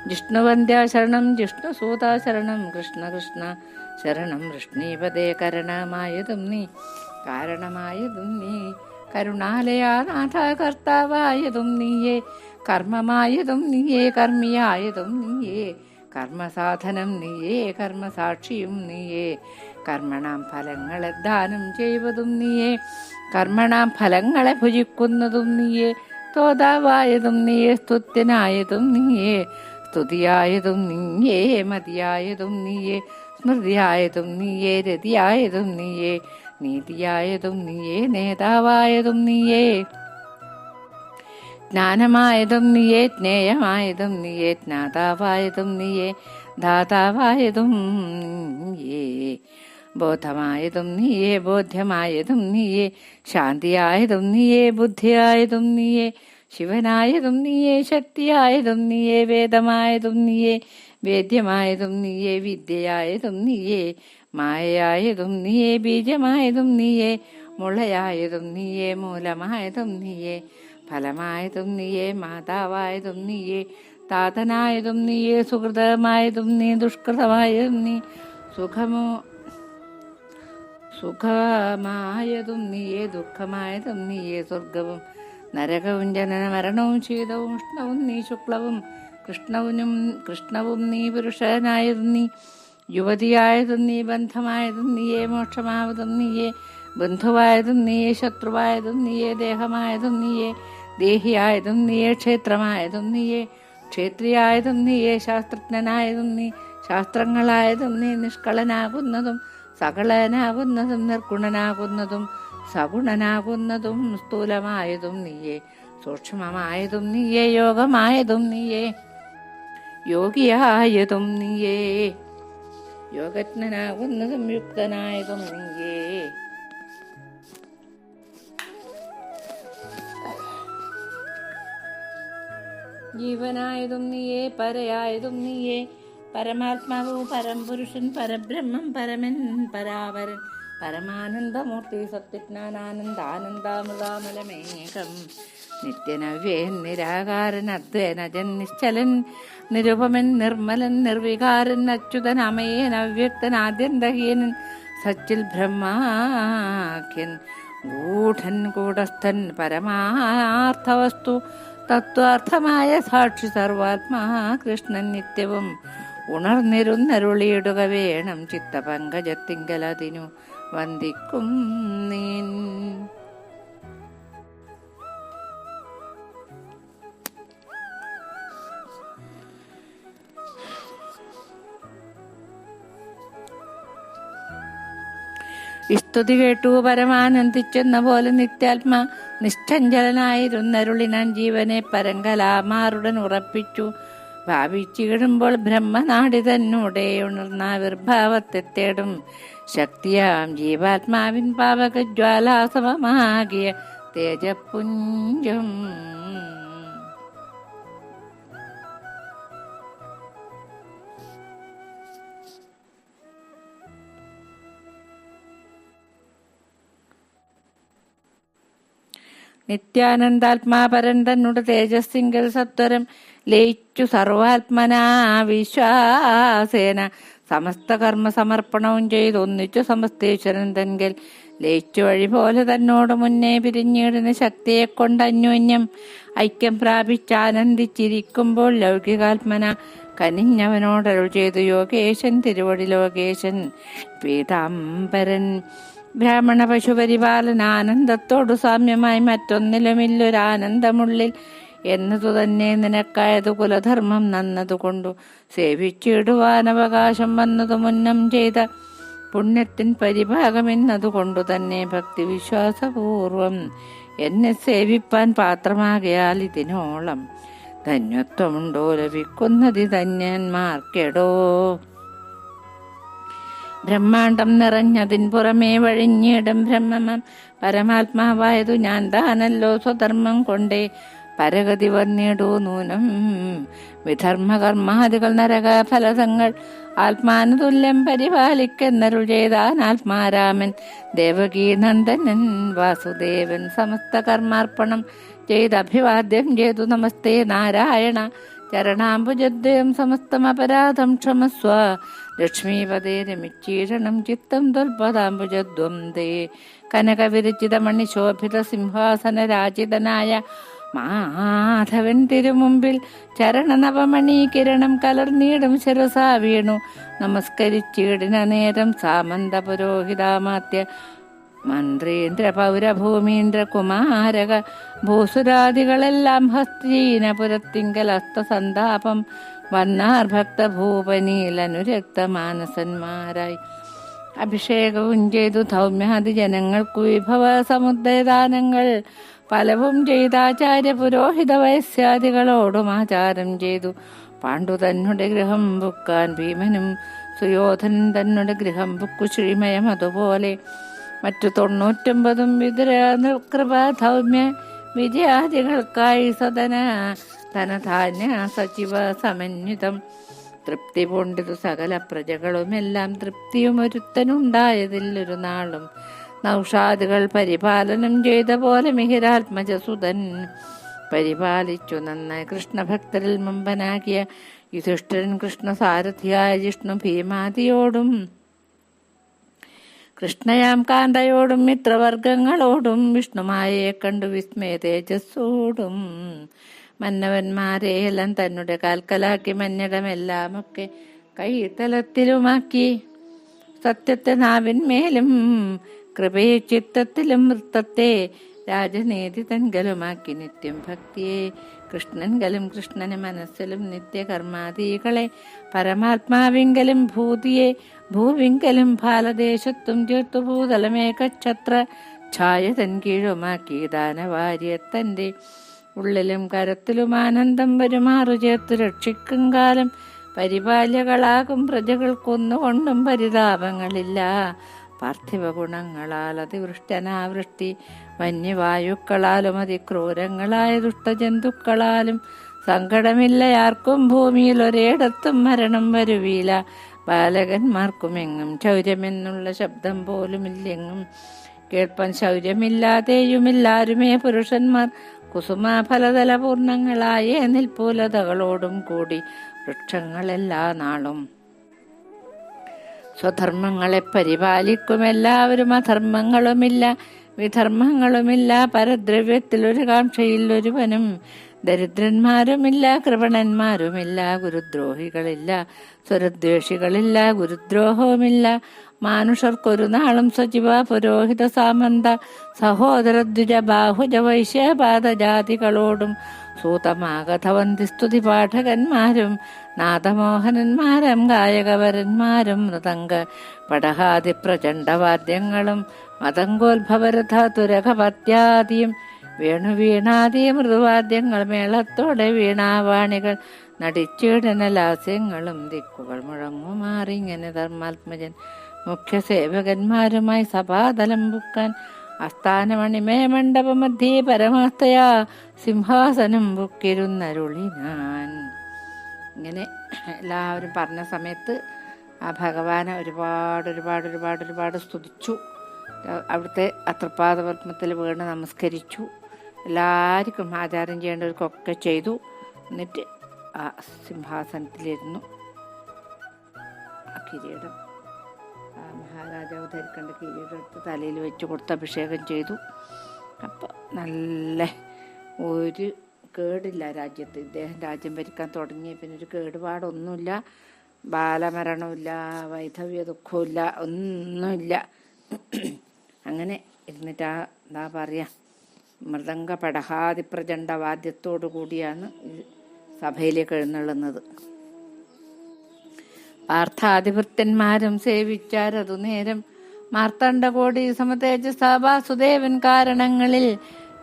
ജിഷ്ണുവന്ദ്യ ശരണം ജിഷ്ണുസൂത ശരണം കൃഷ്ണ കൃഷ്ണ ശരണം വൃഷ്ണീപദേ കരണമായതും നീ കാരണമായതും നീ കരുണാലയാനാഥ കർത്താവായതും നീയേ കർമ്മമായതും നീയേ കർമ്മിയായതും നീയേ കർമ്മസാധനം നീയേ കർമ്മസാക്ഷിയും നീയേ കർമ്മണാം ഫലങ്ങളെ ദാനം ചെയ്വതും നീയേ കർമ്മണാം ഫലങ്ങളെ ഭുജിക്കുന്നതും നീയേ തോതാവായതും നീയേ സ്തുത്യനായതും നീയേ സ്തുതിയായതും നീയേ മതിയായതും നീയേ സ്മൃതിയായതും നീയേ രതിയായതും നീയേ നീതിയായതും നീയേ നേതാവായതും നീയേ ജ്ഞാനമായതും നീയേ ജ്ഞേയമായതും നീയേ ജ്ഞാതാവായതും നീയേ ദാതാവായതും നീയേ ബോധമായതും നീയേ ബോധ്യമായതും നീയേ ശാന്തിയായതും നീയേ ബുദ്ധിയായതും നീയേ ശിവനായതും നീയേ ശക്തിയായതും നീയേ വേദമായതും നീയേ വേദ്യമായതും നീയേ വിദ്യയായതും നീയേ മായയായതും നീയേ ബീജമായതും നീയേ മുളയായതും നീയേ മൂലമായതും നീയേ ഫലമായതും നീയേ മാതാവായതും നീയേ താതനായതും നീയേ സുഹൃതമായതും നീ ദുഷ്കൃതമായതും നീ സുഖമായതും നീയേ ദുഃഖമായതും നീയേ സ്വർഗവും നരകവും ജനന മരണവും ശീതവും ഉഷ്ണവും നീ ശുക്ലവും കൃഷ്ണവും നീ പുരുഷനായതും നീ യുവതിയായതും നീ ബന്ധമായതും നീയേ മോക്ഷമായതും നീയേ ബന്ധുവായതും നീയേ ശത്രുവായതും നീയേ ദേഹമായതും നീയേ ദേഹിയായതും നീയേ ക്ഷേത്രമായതും നീയേ ക്ഷേത്രിയായതും നീയേ ശാസ്ത്രജ്ഞനായതും നീ ശാസ്ത്രങ്ങളായതും നീ നിഷ്കളനാകുന്നതും സകളനാകുന്നതും നിർഗുണനാകുന്നതും സഗുണനാകുന്നതും സ്ഥൂലമായതും നീയേ സൂക്ഷ്മമായതും നീയേ, യോഗമായതും നീയേ, യോഗിയായതും നീയേ, യോഗജ്ഞനാകുന്നതും യുക്തനായതും നീയേ. ജീവനായതും നീയേ, പരയായതും നീയേ, പരമാത്മാവു പരംപുരുഷൻ പരബ്രഹ്മം പരമൻ പരാവരൻ പരമാനന്ദമൂർത്തി സത്യജ്ഞാനാനന്ദാനന്ദാമൃതാമലമേകം നിത്യനവ്യേൻ നിരാകാരൻ അദ്വൈനജൻ നിശ്ചലൻ നിരുപമൻ നിർമ്മലൻ നിർവികാരൻ അച്യുതൻ അമയേൻ അവ്യക്തൻ ആദ്യന്തഹീനൻ സച്ചിൽ ബ്രഹ്മാഖ്യൻ ഗൂഢൻ കൂടസ്ഥൻ പരമാർത്ഥവസ്തു തത്വാർത്ഥമായ സാക്ഷി സർവാത്മാ കൃഷ്ണൻ നിത്യവും ഉണർന്നിരുന്നരുളിയിടുക വേണം ചിത്തപങ്കജത്തിങ്കലതിനു വന്ദിക്കും നീൻ. സ്തുതി കേട്ടു പരമാനന്ദിച്ചെന്ന പോലെ നിത്യാത്മാ നിഷ്ഠഞ്ചലനായിരുന്നരുളിനാൻ ജീവനെ പരങ്കലാമാറുടൻ ഉറപ്പിച്ചു. ഭാവിച്ചിടുമ്പോൾ ബ്രഹ്മനാടി തന്നൂടെ ഉണർന്നാവിർഭാവത്തെ തേടും ശക്തിയാം ജീവാത്മാവിൻ പാവകജ്വാലാസമമാകിയ തേജപുഞ്ചം. നിത്യാനന്ദാത്മാപരൻ തന്നുടെ തേജസ്സിങ്കൽ സത്വരം ലയിച്ചു സർവാത്മനാ വിശ്വാസേന സമസ്ത കർമ്മ സമർപ്പണവും ചെയ്ത് ഒന്നിച്ചു സമസ്തേശ്വരൻ തൻകൽ ലയിച്ചു വഴി പോലെ തന്നോട് മുന്നേ പിരിഞ്ഞിടുന്ന ശക്തിയെ കൊണ്ട് അന്യോന്യം ഐക്യം പ്രാപിച്ചാനന്ദിച്ചിരിക്കുമ്പോൾ ലൗകികാത്മന കനിഞ്ഞവനോടരുൾ ചെയ്തു യോഗേശൻ തിരുവടി ലോകേശൻ പീതാംബരൻ. ബ്രാഹ്മണ പശുപരിപാലന ആനന്ദത്തോടു സാമ്യമായി മറ്റൊന്നിലുമില്ലൊരാനന്ദമുള്ളിൽ എന്നതു തന്നെ നിനക്കായതു കുലധർമ്മം നന്നതുകൊണ്ടു സേവിച്ചിടുവാൻ അവകാശം വന്നതു മുന്നം ചെയ്ത പുണ്യത്തിൻ പരിഭാഗമെന്നതുകൊണ്ടു തന്നെ ഭക്തി വിശ്വാസപൂർവം എന്നെ സേവിപ്പാൻ പാത്രമാകയാൽ ഇതിനോളം ധന്യത്വമുണ്ടോ ലഭിക്കുന്നതി ധന്യന്മാർക്കെടോ. ബ്രഹ്മാണ്ടം നിറഞ്ഞതിൻ പുറമേ വഴിഞ്ഞിടം ബ്രഹ്മമം പരമാത്മാവായതു ഞാൻ താനല്ലോ സ്വധർമ്മം കൊണ്ടേ പരഗതി വന്നിടൂ നൂനം വിധർമ്മകർമാദികൾ നരക ഫലതങ്ങൾ ആത്മാനുതുല്യം പരിപാലിക്കെന്നരുൾ ചെയ്താൻ ആത്മാരാമൻ ദേവകീ നന്ദനൻ വാസുദേവൻ. സമസ്ത കർമാർപ്പണം ചെയ്ത് അഭിവാദ്യം ചെയ്തു നമസ്തേ നാരായണ ചരണാംബുജദ്വയം സമസ്തം അപരാധം ക്ഷമസ്വ ലക്ഷ്മീപദേ രമിച്ചീരണം ചിത്തം ത്വൽപദാംബുജദ്വം ദേ. കനകവിരചിതമണി ശോഭിത സിംഹാസന രാജിതനായ മാധവൻ തിരുമുമ്പിൽ ചരണനവമണി കിരണം കലർന്നീടും ശിരസാ വീണു നമസ്കരിച്ചിടിന നേരം സാമന്ത പുരോഹിതാമാത്യ മന്ത്രീന്ദ്ര പൗരഭൂമീന്ദ്ര കുമാരക ഭൂസുരാദികളെല്ലാം ഹസ്തീനപുരത്തിങ്കൽ അസ്തസന്താപം വന്നാർ ഭക്തഭൂപനീലനുരക്തമാനസന്മാരായി. അഭിഷേകവും ചെയ്തു ധൗമ്യാദി ജനങ്ങൾക്കു വിഭവ സമുദ്രദാനങ്ങൾ പലവും ചെയ്താചാര്യ പുരോഹിത വൈശ്യാദികളോടും ആചാരം ചെയ്തു. പാണ്ഡു തന്നെ ഗൃഹം ബുക്കാൻ ഭീമനും സുയോധനൻ തന്നെ ഗൃഹം ബുക്കു ശ്രീമയം. അതുപോലെ മറ്റു 99 വിതുര കൃപ ധൗമ്യ വിജയാദികൾക്കായി സദന ധനധാന്യ സചിവ സമന്വിതം. തൃപ്തി പൂണ്ടിതു സകല പ്രജകളുമെല്ലാം തൃപ്തിയും ഒരുത്തനുണ്ടായതില്ലൊരു നാളും. നൗഷാദികൾ പരിപാലനം ചെയ്ത പോലെ മിഹിരാത്മജസുതൻ പരിപാലിച്ചു നന്നായി. കൃഷ്ണഭക്തരിൽ മുമ്പനാക്കിയ യുധിഷ്ഠിരൻ കൃഷ്ണസാരഥിയായ ജിഷ്ണു ഭീമാദിയോടും കൃഷ്ണയാം കാന്തയോടും മിത്രവർഗങ്ങളോടും വിഷ്ണുമായയെ കണ്ടു വിസ്മയ തേജസ്സോടും മന്നവന്മാരെ എല്ലാം തന്നെ കാൽക്കലാക്കി മഞ്ഞടമെല്ലാമൊക്കെ കൈത്തലത്തിലുമാക്കി. സത്യത്തെ നാവിന്മേലും കൃപയെ ചിത്തത്തിലും വൃത്തത്തെ രാജനീതി തൻകലുമാക്കി നിത്യം ഭക്തിയെ കൃഷ്ണൻകലും കൃഷ്ണന് മനസ്സിലും നിത്യകർമാദികളെ പരമാത്മാവിങ്കലും ഭൂതിയെ ഭൂവിങ്കലും ഭാലദേശത്തും ചേർത്തു ഭൂതലമേകഛത്ര ഛായ തൻ കീഴുമാക്കി ദാനവാര്യ തന്റെ ഉള്ളിലും കരത്തിലും ആനന്ദം വരുമാറു ചേർത്തു രക്ഷിക്കും കാലം. പരിപാല്യകളാകും പ്രജകൾക്കൊന്നുകൊണ്ടും പരിതാപങ്ങളില്ല. പാർത്ഥിവ ഗുണങ്ങളാൽ അതിവൃഷ്ടനാവൃഷ്ടി, വന്യവായുക്കളാലും അതിക്രൂരങ്ങളായ ദുഷ്ടജന്തുക്കളാലും സങ്കടമില്ല ആർക്കും ഭൂമിയിൽ ഒരിടത്തും മരണം വരുവീല. ബാലകന്മാർക്കുമെങ്ങും ശൗര്യമെന്നുള്ള ശബ്ദം പോലുമില്ലെങ്ങും കേൾപ്പാൻ ശൗര്യമില്ലാതെയുമില്ലാരുമേ പുരുഷന്മാർ. കുസുമാഫലതല പൂർണ്ണങ്ങളായ നിൽപ്പുലതകളോടും കൂടി വൃക്ഷങ്ങളെല്ലാ നാളും സ്വധർമ്മങ്ങളെ പരിപാലിക്കും. എല്ലാവരും അധർമ്മങ്ങളുമില്ല വിധർമ്മങ്ങളുമില്ല. പരദ്രവ്യത്തിലൊരു കാംക്ഷയില്ലൊരുവനും. ദരിദ്രന്മാരുമില്ല കൃപണന്മാരുമില്ല. ഗുരുദ്രോഹികളില്ല സ്വരദ്വേഷികളില്ല. ഗുരുദ്രോഹവുമില്ല മാനുഷർക്കൊരു നാളും. സജീവ പുരോഹിത സാമന്ത സഹോദര ദ്വിജ ബാഹുജ വൈശ്യപാദജാതികളോടും സൂതമാഗതവന്തി സ്തുതി പാഠകന്മാരും നാദമോഹനന്മാരും ഗായകവരന്മാരും മൃദംഗ പടഹാദി പ്രചണ്ഡവാദ്യങ്ങളും മതങ്കോത്ഭവരഥതുരകപത്യാദിയും വേണുവീണാദി മൃദുവാദ്യങ്ങൾ മേളത്തോടെ വീണാവാണികൾ നടിച്ചീടനലാസ്യങ്ങളും ദിക്കുകൾ മുഴങ്ങുമാറിങ്ങനെ ധർമാത്മജൻ മുഖ്യ സേവകന്മാരുമായി സഭാതലം പുക്കാൻ ആസ്ഥാനമണിമേ മണ്ഡപമധ്യേ പരമാസ്ഥയാ സിംഹാസനം പുക്കിരുന്നരുളിനാൻ. ഇങ്ങനെ എല്ലാവരും പറഞ്ഞ സമയത്ത് ആ ഭഗവാനെ ഒരുപാട് ഒരുപാട് ഒരുപാട് ഒരുപാട് സ്തുതിച്ചു. അവിടുത്തെ അത്രപാദപത്മത്തിൽ വീണ് നമസ്കരിച്ചു. എല്ലാവർക്കും ആചാരം ചെയ്യേണ്ടവർക്കൊക്കെ ചെയ്തു. എന്നിട്ട് ആ സിംഹാസനത്തിലിരുന്നു. ആ കിരീടം ആ മഹാരാജാവ് ധരിക്കേണ്ട കിരീടം എടുത്ത് തലയിൽ വെച്ച് കൊടുത്ത് അഭിഷേകം ചെയ്തു. അപ്പോൾ നല്ല ഒരു കേടില്ല രാജ്യത്ത്. ഇദ്ദേഹം രാജ്യം ഭരിക്കാൻ തുടങ്ങിയ പിന്നെ ഒരു കേടുപാടൊന്നുമില്ല. ബാലമരണമില്ല, വൈധവ്യ ദുഃഖമില്ല, ഒന്നുമില്ല. അങ്ങനെ ഇരുന്നിട്ട് എന്താ പറയുക, മൃദംഗ പടഹാദി പ്രചണ്ഡ വാദ്യത്തോടു കൂടിയാണ് സഭയിലേക്ക് എഴുന്നള്ളുന്നത്. പാർത്ഥാധിപത്യന്മാരും സേവിച്ചാരതു നേരം മാർത്തണ്ഡകോടി സമതേജസാസുദേവൻ കാരണങ്ങളിൽ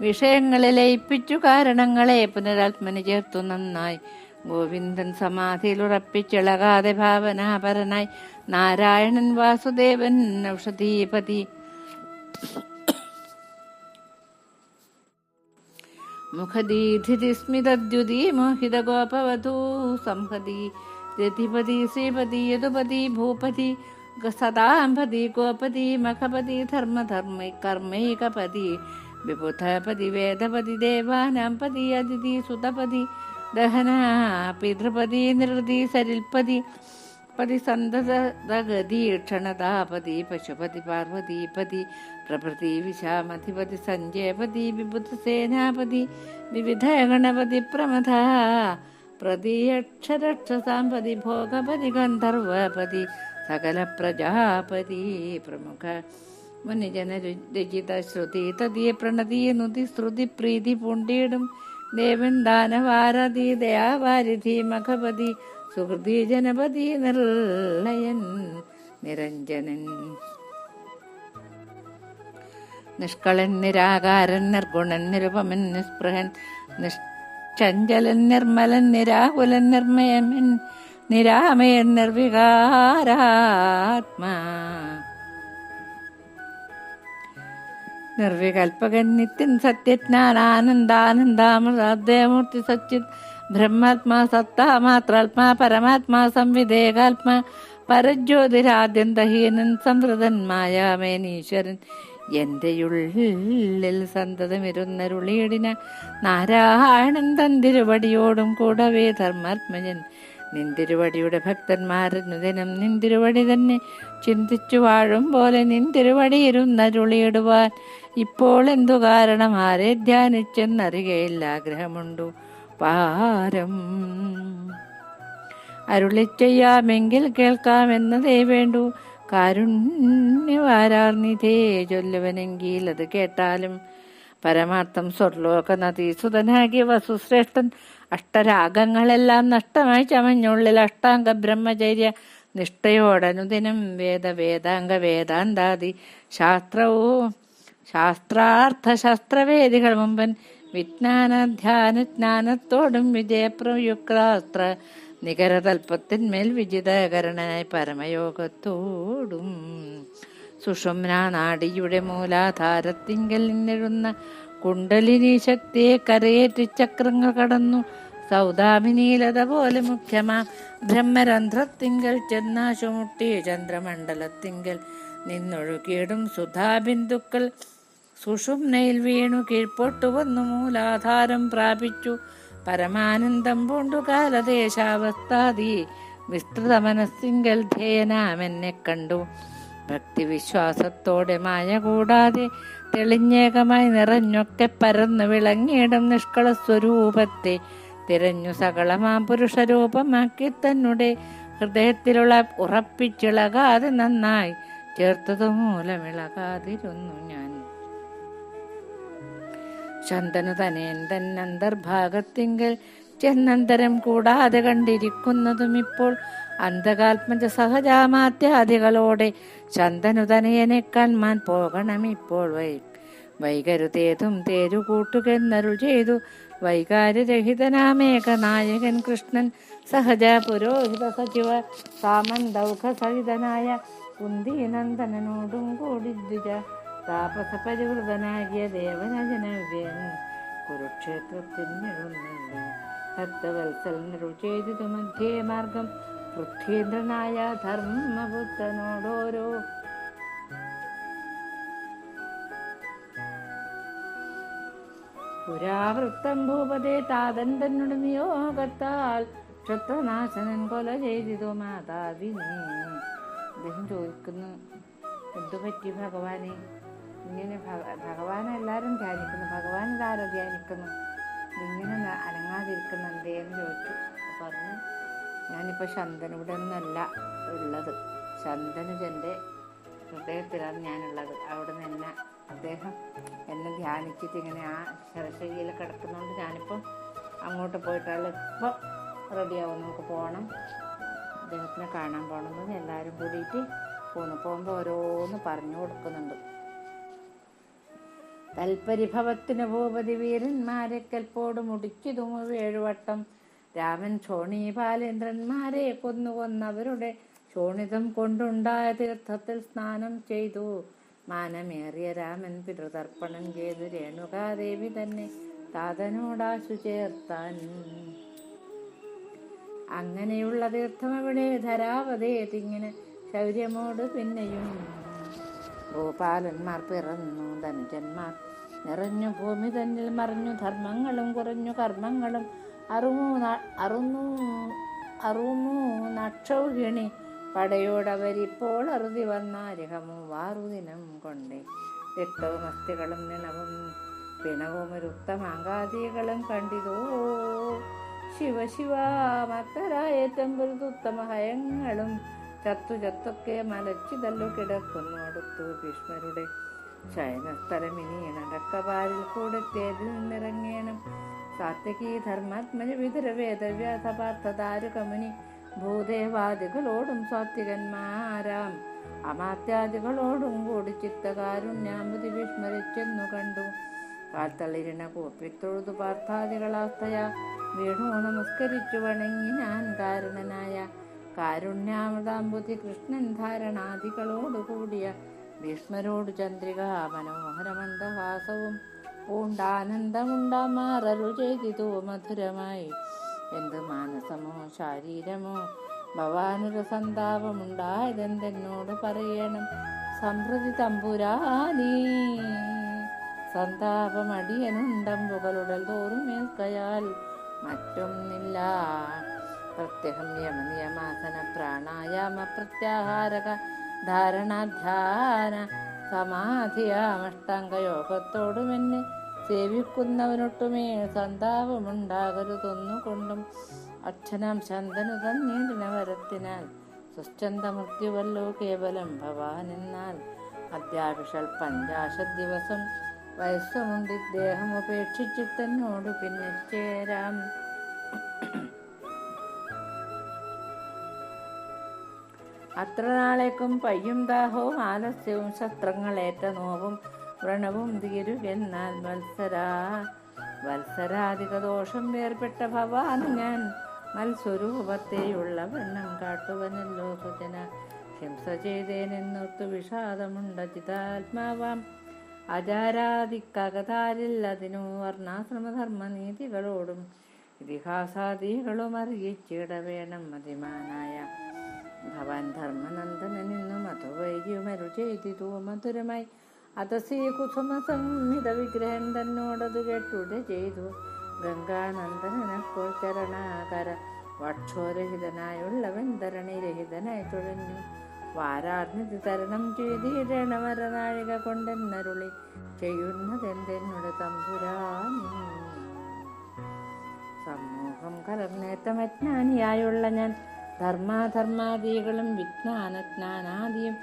വിഷയങ്ങളെ ലയിപ്പിച്ചു കാരണങ്ങളെ പുനരാത്മനി ചേർത്തു നന്നായി. ഗോവിന്ദൻ സമാധിയിൽ ഉറപ്പിച്ചിളകാതെ ഭാവനാപരനായി നാരായണൻ വാസുദേവൻ ഔഷധീപതി മുഖദീധിതി സ്മിതദ്യുതി മോഹിത ഗോപവധൂ സംഹതി രതിപതി ശ്രീപതി യദുപതി ഭൂപതി സദാംപതി ഗോപതി മഖപതി ധർമ്മധർമ്മൈ കർമ്മൈകപതി വിബുധപതി വേദപതി ദേവാനാം പതി അതിഥി സുതപതി ദഹന പിതൃപതി നിർവൃതി സരിൽപതി പതി സന്തതഗതി ക്ഷണതാപതി പശുപതി പാർവതീപതി പ്രഭൃതി വിശാമധിപതി സഞ്ജയപതി വിബുധ സേനാപതി വിവിധ ഗണപതി പ്രമഥ പ്രതിയക്ഷരക്ഷസാംപതി ഭോഗപതി ഗന്ധർവപതി സകല പ്രജാപതി പ്രമുഖ മുനിജന രചിത ശ്രുതി തതിയെ പ്രണതി നുതി ശ്രുതി പ്രീതി പൂണ്ടിയിടും ദേവൻ ദാനവാരതി ദയാവാരിധി മഖപതി സുഹൃതി ജനപതി നിർലയൻ നിരഞ്ജനൻ നിഷ്കളൻ നിരാകാരൻ നിർഗുണൻ നിരുപമൻ നിസ്പൃഹൻ നിശ്ചഞ്ചലൻ നിർമ്മലൻ നിരാകുലൻ നിർമ്മയമൻ നിരാമയൻ നിർവികാരാത്മാ നിർവികൽപകൻ നിത്യൻ സത്യജ്ഞാനാനന്ദാനന്ദാമൃതമൂർത്തി സച്ചിത് ബ്രഹ്മാത്മാ സത്താ മാത്രാത്മാ പരമാത്മാ സംവിദേകാത്മാ പരജ്യോതിരാദ്യന്തഹീനൻ സംവൃതൻ മായാമേനീശ്വരൻ എന്റെയുള്ളിൽ സന്തതമിരുന്നരുളിയിടിന നാരായണൻ തന്തിരുവടിയോടും കൂടവേ ധർമാത്മജൻ നിന്തിരുവടിയുടെ ഭക്തന്മാരനുദിനം നിന്തിരുവടി തന്നെ ചിന്തിച്ചു വാഴും പോലെ നിന്തിരുവടിയിരുന്നരുളിയിടുവാൻ ഇപ്പോൾ എന്തു കാരണം ആരെ ധ്യാനിച്ചെന്നറികയില്ല ആഗ്രഹമുണ്ടു പാരം അരുളി ചെയ്യാമെങ്കിൽ കേൾക്കാമെന്നതേ വേണ്ടു കാരുണ്യവാരാർനിധേ ചൊല്ലുവനെങ്കിൽ അത് കേട്ടാലും പരമാർത്ഥം സ്വർലോക നദീസുതനാകിയ വസുശ്രേഷ്ഠൻ അഷ്ടരാഗങ്ങളെല്ലാം നഷ്ടമായി ചമഞ്ഞുള്ളിൽ അഷ്ടാംഗ ബ്രഹ്മചര്യ നിഷ്ഠയോടനുദിനം വേദാംഗ വേദാന്താദി ശാസ്ത്രാർത്ഥ ശാസ്ത്രവേദികൾ മുമ്പൻ വിജ്ഞാനത്തോടും വിജയപ്രയുക്താസ്ത്ര നികരതൽപ്പത്തിന്മേൽ വിജിതകരണനായി പരമയോഗത്തോടും സുഷുമ്ന നാഡിയുടെ മൂലാധാരത്തിങ്കൽ നിന്നെഴുന്ന കുണ്ടലിനി ശക്തിയെ കരയേറ്റി ചക്രങ്ങൾ കടന്നു സൗദാമിനീലത പോലെ മുഖ്യമാ ബ്രഹ്മരന്ധ്രത്തിങ്കൽ ചെന്നാശുമുട്ടി ചന്ദ്രമണ്ഡലത്തിങ്കൽ നിന്നൊഴുകിയിടും സുധാബിന്ദുക്കൾ സുഷുമ്നയിൽ വീണു കീഴ്പോട്ടു വന്നു മൂലാധാരം പ്രാപിച്ചു പരമാനന്ദം പൂണ്ടു കാലദേശാവസ്ഥാതി വിസ്തൃത മനസ്സിങ്കൽ ധ്യേയനാമെന്നെ കണ്ടു ഭക്തിവിശ്വാസത്തോടെ മായ കൂടാതെ തെളിഞ്ഞേകമായി നിറഞ്ഞൊക്കെ പരന്നു വിളങ്ങിയിടും നിഷ്കള സ്വരൂപത്തെ തിരഞ്ഞു സകളമാം പുരുഷരൂപമാക്കി തന്നെ ഹൃദയത്തിലുള്ള ഉറപ്പിച്ചിളകാതെ നന്നായി ചേർത്തതു മൂലമിളകാതിരുന്നു ഞാൻ. ശന്തനു തനയൻ തന്നന്തർഭാഗത്തിങ്കൽ ചെന്നന്തരം കൂടാതെ കണ്ടിരിക്കുന്നതും ഇപ്പോൾ അന്ധകാത്മജ സഹജാമാത്യാദികളോടെ ശന്തനു തനയനെ കാൺമാൻ പോകണമിപ്പോൾ വൈകരുതേതും തേരു കൂട്ടുകെന്നരുൾ ചെയ്തു വൈകാര്യരഹിതനാമേക നായകൻ കൃഷ്ണൻ സഹജ പുരോഹിത സചിവ സാമന്തൗഘ സഹിതനായ കുന്തിനന്ദനോടും കൂടി ദ്വിജ താപസ പരിവൃതനാകിയ ദേവനജനവ്യൻ കുരുക്ഷേത്രത്തിൽ നിഴുന്നുണ്ട് ഭക്തവത്സലനരുൾ ചെയ്തതു മധ്യേ മാർഗം പൃഥ്വീന്ദ്രനായ ധർമ്മപുത്രനോടോരോ പുരാവൃത്തം ഭൂപതേ താതൻ തന്നോട് നിയോഗത്താൽ ക്ഷത്രനാശനൻ കൊല ചെയ്തിതോ മാതാവിനെ. അദ്ദേഹം ചോദിക്കുന്നു, എന്തു പറ്റി ഭഗവാനെ? ഇങ്ങനെ ഭഗവാനെ എല്ലാവരും ധ്യാനിക്കുന്നു, ഭഗവാൻ ഇതാരും ധ്യാനിക്കുന്നു, ഇങ്ങനെ അനങ്ങാതിരിക്കുന്ന എന്തേന്ന് ചോദിച്ചു. പറഞ്ഞു, ഞാനിപ്പോൾ ശന്തനുവിടെ ഒന്നല്ല ഉള്ളത്, ശന്തനുജൻ്റെ ഹൃദയത്തിലാണ് ഞാനുള്ളത്. അവിടെ നിന്ന് എന്നെ അദ്ദേഹം എന്നെ ധ്യാനിച്ചിട്ട് ഇങ്ങനെ ആ ശരശയ്യയിൽ കിടക്കുന്നതുകൊണ്ട് ഞാനിപ്പോൾ അങ്ങോട്ട് പോയിട്ടുള്ള ഇപ്പം റെഡിയാവും, നമുക്ക് പോകണം, അദ്ദേഹത്തിനെ കാണാൻ പോകണമെന്ന് എല്ലാവരും കൂടിയിട്ട് പോകുമ്പോൾ ഓരോന്ന് പറഞ്ഞു കൊടുക്കുന്നുണ്ട്. തൽപരിഭവത്തിന് ഭൂപതി വീരന്മാരെ കൽപ്പോട് മുടിച്ചിതു 7 വട്ടം രാമൻ ശോണി ബാലേന്ദ്രന്മാരെ കൊന്നവരുടെ ശോണിതം കൊണ്ടുണ്ടായ തീർത്ഥത്തിൽ സ്നാനം ചെയ്തു. മാനമേറിയ രാമൻ പിതൃതർപ്പണം ചെയ്തു രേണുകാദേവി തന്നെ താതനോടാശു ചേർത്താൻ. അങ്ങനെയുള്ള തീർത്ഥം അവിടെ ധരാവതേതിങ്ങനെ ശൗര്യമോട് പിന്നെയും ഗോപാലന്മാർ പിറന്നു, ധനുജന്മാർ നിറഞ്ഞു ഭൂമി തന്നിൽ മറിഞ്ഞു, ധർമ്മങ്ങളും കുറഞ്ഞു കർമ്മങ്ങളും അറുന്നു നക്ഷൗഹിണി പടയോടവരിപ്പോൾ അറുതി വന്നാരിഹമോ വാറുദിനം കൊണ്ടേ രക്തവും അസ്ഥികളും നിണവും പിണവും ഒരുത്തമാങ്കാദികളും കണ്ടിതോ ശിവശിവ മത്തരായേറ്റം പുരുത്തുത്തമ ഹയങ്ങളും ചത്തൊക്കെ മലച്ചിതല്ലു കിടക്കുന്നു. അടുത്തു ഭീഷ്മരുടെ ശയനസ്ഥലമിനി നടക്കപാരിൽ കൂടെ തേരിൽ നിന്നിറങ്ങേണം. സാത്യകീ ധർമാത്മജ വിതുരവേദവ്യാസ പാർത്ഥതാരുകമുനി ഭൂദേവാദികളോടും സാത്വികന്മാരാം അമാത്യാദികളോടും കൂടി ചിത്തകാരുണ്യാമ്പതി വിസ്മരിച്ചെന്നു കണ്ടു. കാൽത്തളിരിണ കൂപ്പിത്തൊഴുതു പാർത്ഥാദികളാസ്തയാ വീണു നമസ്കരിച്ചു വണങ്ങി ഞാൻ കാരണനായ കാരുണ്യാമൃതാംബുതി കൃഷ്ണൻ ധാരണാദികളോടുകൂടിയ ഭീഷ്മരോട് ചന്ദ്രിക മനോഹരമന്ദഹാസവും പൂണ്ടാനന്ദമുണ്ടാമാറു ചെയ്തിതു മധുരമായി. എന്ത് മാനസമോ ശാരീരമോ ഭവാനൊരു സന്താപമുണ്ടായതെന്തെന്നോട് പറയണം. സംപ്രതി തമ്പുരാനീ സന്താപമടിയനുണ്ടമ്പുകളുടൽ തോറുമേൽക്കയാൽ മറ്റൊന്നില്ല. പ്രത്യഹം യമനിയമാസന പ്രാണായാമ പ്രത്യാഹാരക ധാരണാധ്യാന സമാധിയാമഷ്ടാംഗയോഗത്തോടും എന്നെ സേവിക്കുന്നവനൊട്ടുമേ സന്താപമുണ്ടാകരുതൊന്നുകൊണ്ടും. അച്ഛനാം ശന്തനു തന്നീടിന വരത്തിനാൽ സുശ്ചന്തമൃത്യുവല്ലോ കേവലം ഭവാനെന്നാൽ. അദ്യാപിഷൽ 50 ദിവസം വയസ്സുമുണ്ടിദ്ദേഹം ഉപേക്ഷിച്ചിട്ടെന്നോട് പിന്നെ ചേരാം. അത്ര നാളേക്കും പയ്യും ദാഹവും ആലസ്യവും ശസ്ത്രങ്ങളേറ്റ നോവും വ്രണവും തീരുകെന്നാൽ മത്സരാ വത്സരാധിക ദോഷം വേർപെട്ട ഭവാന് ഞാൻ മത്സ്വരൂപത്തെയുള്ള വെണ്ണം കാട്ടുവനല്ലോ സുജന. ഹിംസ ചെയ്തേനെന്നൊത്തു വിഷാദമുണ്ടജിതാത്മാവാം ആചാരാദിക്കകതാരിൽ അതിനു വർണ്ണാശ്രമധർമ്മനീതികളോടും ഇതിഹാസാദികളും അറിയിച്ചിടവേണം മതിമാനായ ഭവാൻ ധർമ്മനന്ദനെന്നും അതോ വൈദ്യമരു ചെയ്തിതു മധുരമായി അതസീ കുസുമ സംഹിത വിഗ്രഹം തന്നോടത് കേട്ടുടെ ചെയ്തു. ഗംഗാനന്ദനപ്പോൾ ചരണാകര വക്ഷോരഹിതനായുള്ളവൻ ധരണിരഹിതനായി തുഴഞ്ഞു. വാരാർനിധി തരണം ചെയ്തിടണമരനാഴിക കൊണ്ടെന്നരുളി ചെയ്യുന്നതെന്തെന്നോട് തമ്പുരാനി. സമൂഹം കലർന്നേറ്റമജ്ഞാനിയായുള്ള ഞാൻ ധർമാധർമാദികളും വിജ്ഞാനജ്ഞാനാദിയും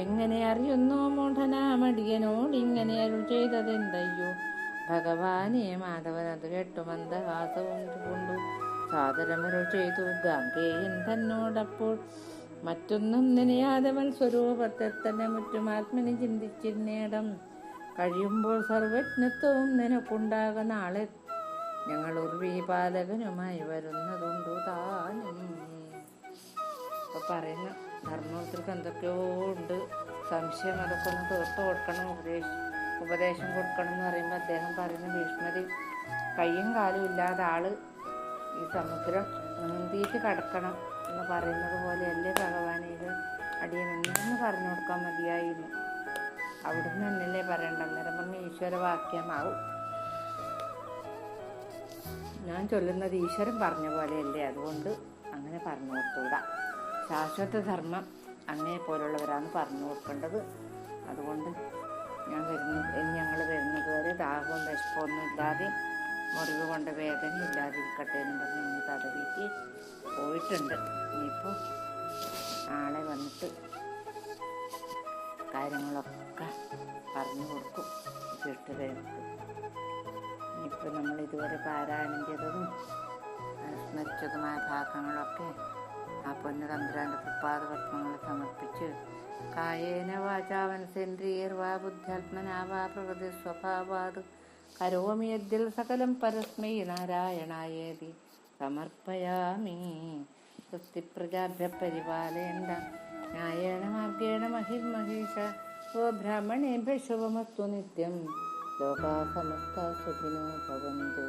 എങ്ങനെ അറിയുന്നു മൂഢനാമടിയനോടിങ്ങനെ അരുൾ ചെയ്തതെന്തയ്യോ. ഭഗവാനെ മാധവൻ അത് കേട്ടു മന്ദഹാസവും കൊണ്ടു സാദരമരുൾ ചെയ്തു. ഗാംഗേയൻ തന്നോടപ്പോൾ മറ്റൊന്നും നനയാതെ സ്വരൂപത്തെ തന്നെ മുറ്റുമാത്മനി ചിന്തിച്ചിരുന്നേടം കഴിയുമ്പോൾ സർവജ്ഞത്വവും നിനക്കുണ്ടാക നാളെ ഞങ്ങൾ ഉർവീപാലകനുമായി വരുന്നതുണ്ടു താനും. അപ്പൊ പറയുന്ന ധർമ്മത്തിற்கு എന്തൊക്കെയോ ഉണ്ട് സംശയം, അതൊക്കെ ഒന്ന് തീർത്തു കൊടുക്കണം, ഉപദേശം കൊടുക്കണം എന്ന് പറയുമ്പോൾ അദ്ദേഹം പറയുന്ന ഭീഷ്മര് കയ്യും കാലും ഇല്ലാതെ ആള് ഈ സമുദ്രം നീന്തിയിട്ട് കടക്കണം എന്ന് പറയുന്നത് പോലെയല്ലേ ഭഗവാനെ ഇത് അടിയൻ എന്തെന്ന് പറഞ്ഞു കൊടുക്കാൻ മതിയായിരുന്നു. അവിടുന്ന് എന്നല്ലേ പറയണ്ട, അന്നേരം പറഞ്ഞ ഈശ്വരവാക്യമാവും. ഞാൻ ചൊല്ലുന്നത് ഈശ്വരൻ പറഞ്ഞ പോലെയല്ലേ, അതുകൊണ്ട് അങ്ങനെ പറഞ്ഞു കൊടുത്തുകൂടാ. ശാശ്വത ധർമ്മം അങ്ങനെ പോലുള്ളവരാണ് പറഞ്ഞു കൊടുക്കേണ്ടത്. അതുകൊണ്ട് ഞങ്ങൾ വരുന്നത് വരെ ദാഹവും വിശപ്പൊന്നും ഇല്ലാതെ മുറിവ് കൊണ്ട് വേദന ഇല്ലാതിരിക്കട്ടെ എന്ന് പറഞ്ഞ് ഇന്ന് തടവിക്ക് പോയിട്ടുണ്ട്. ഇനിയിപ്പോൾ നാളെ വന്നിട്ട് കാര്യങ്ങളൊക്കെ പറഞ്ഞു കൊടുക്കും ജ്യേഷ്ഠതയ്ക്ക്. ഇനിയിപ്പോൾ നമ്മൾ ഇതുവരെ പാരായണം ചെയ്തതും അനുസ്മരിച്ചതുമായ ഭാഗങ്ങളൊക്കെ ആ പൊന്നു തമ്പുരാന്റെ തൃപ്പാദ പത്മങ്ങളെ സമർപ്പിച്ച് കായേന വാചാ മനസേന്ദ്രിയർവാ ബുദ്ധ്യാത്മനാ വാ പ്രകൃതി സ്വഭാവാത് കരോമി യദ്യൽ സകലം പരസ്മൈ നാരായണായേതി സമർപ്പയാമി. സ്വസ്തിപ്രജാഭ്യ പരിപാലയന്ത ന്യായേന മാർഗേണ മഹിർമഹേഷ സ്വബ്രാഹ്മണേഭ്യ ശുഭമസ്തു നിത്യം. ലോകാ സമസ്താ സുഖിനോ ഭവന്തു.